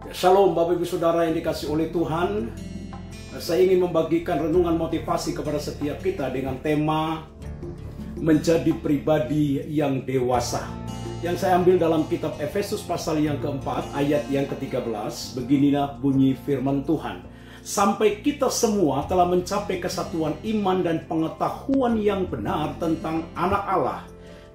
Shalom Bapak Ibu Saudara yang dikasihi oleh Tuhan. Saya ingin membagikan renungan motivasi kepada setiap kita dengan tema menjadi pribadi yang dewasa, yang saya ambil dalam kitab Efesus pasal yang keempat ayat yang ke-13. Beginilah bunyi firman Tuhan: sampai kita semua telah mencapai kesatuan iman dan pengetahuan yang benar tentang anak Allah,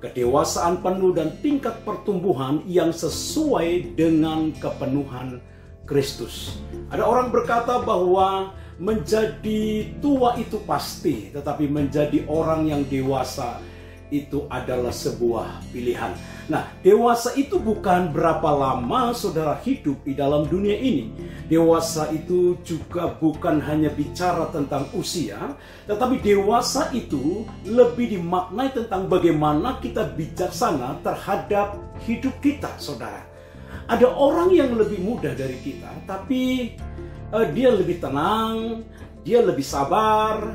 kedewasaan penuh dan tingkat pertumbuhan yang sesuai dengan kepenuhan Kristus. Ada orang berkata bahwa menjadi tua itu pasti, tetapi menjadi orang yang dewasa itu adalah sebuah pilihan. Nah, dewasa itu bukan berapa lama saudara hidup di dalam dunia ini. Dewasa itu juga bukan hanya bicara tentang usia, tetapi dewasa itu lebih dimaknai tentang bagaimana kita bijaksana terhadap hidup kita, saudara. Ada orang yang lebih muda dari kita, tapi dia lebih tenang, dia lebih sabar,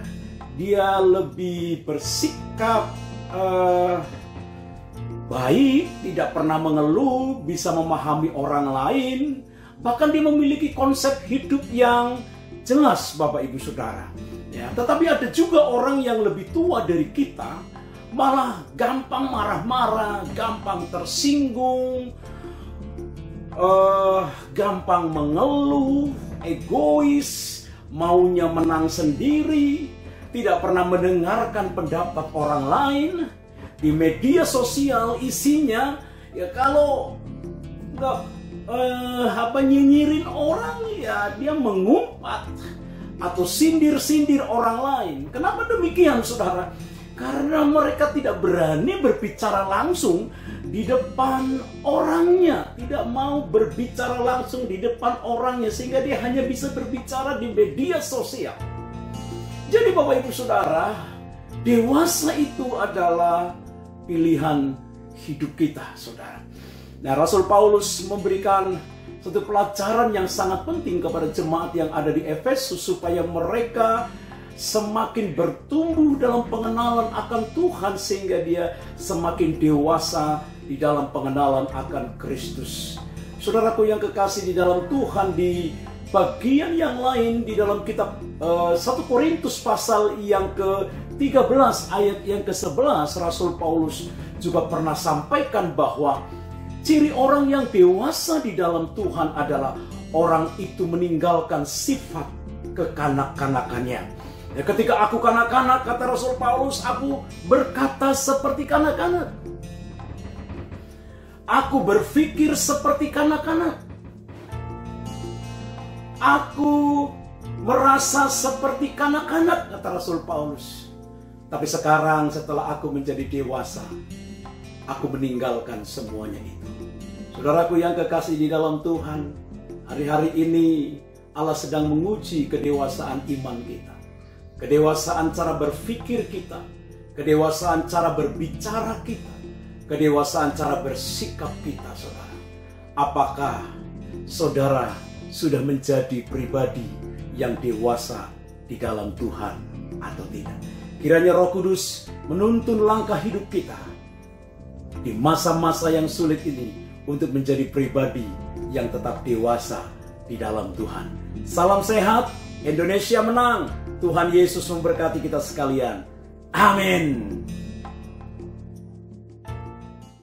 dia lebih bersikap baik, tidak pernah mengeluh, bisa memahami orang lain, bahkan dia memiliki konsep hidup yang jelas, Bapak Ibu Saudara. Ya, tetapi ada juga orang yang lebih tua dari kita, malah gampang marah-marah, gampang tersinggung, gampang mengeluh, egois, maunya menang sendiri, tidak pernah mendengarkan pendapat orang lain. Di media sosial isinya ya kalau nggak nyinyirin orang ya dia mengumpat atau sindir-sindir orang lain. Kenapa demikian, saudara? Karena mereka tidak berani berbicara langsung di depan orangnya, tidak mau berbicara langsung di depan orangnya, sehingga dia hanya bisa berbicara di media sosial. Jadi Bapak Ibu Saudara, dewasa itu adalah pilihan hidup kita, saudara. Nah, Rasul Paulus memberikan satu pelajaran yang sangat penting kepada jemaat yang ada di Efesus supaya mereka semakin bertumbuh dalam pengenalan akan Tuhan, sehingga dia semakin dewasa di dalam pengenalan akan Kristus. Saudaraku yang kekasih di dalam Tuhan, di bagian yang lain di dalam kitab 1 Korintus pasal yang ke-13 ayat yang ke-11, Rasul Paulus juga pernah sampaikan bahwa ciri orang yang dewasa di dalam Tuhan adalah orang itu meninggalkan sifat kekanak-kanakannya. Ya, ketika aku kanak-kanak, kata Rasul Paulus, aku berkata seperti kanak-kanak. Aku berpikir seperti kanak-kanak. Aku merasa seperti kanak-kanak, kata Rasul Paulus. Tapi sekarang setelah aku menjadi dewasa, aku meninggalkan semuanya itu. Saudaraku yang kekasih di dalam Tuhan, hari-hari ini Allah sedang menguji kedewasaan iman kita, kedewasaan cara berpikir kita, kedewasaan cara berbicara kita, kedewasaan cara bersikap kita, saudara. Apakah saudara sudah menjadi pribadi yang dewasa di dalam Tuhan atau tidak? Kiranya Roh Kudus menuntun langkah hidup kita di masa-masa yang sulit ini untuk menjadi pribadi yang tetap dewasa di dalam Tuhan. Salam sehat, Indonesia menang. Tuhan Yesus memberkati kita sekalian. Amin.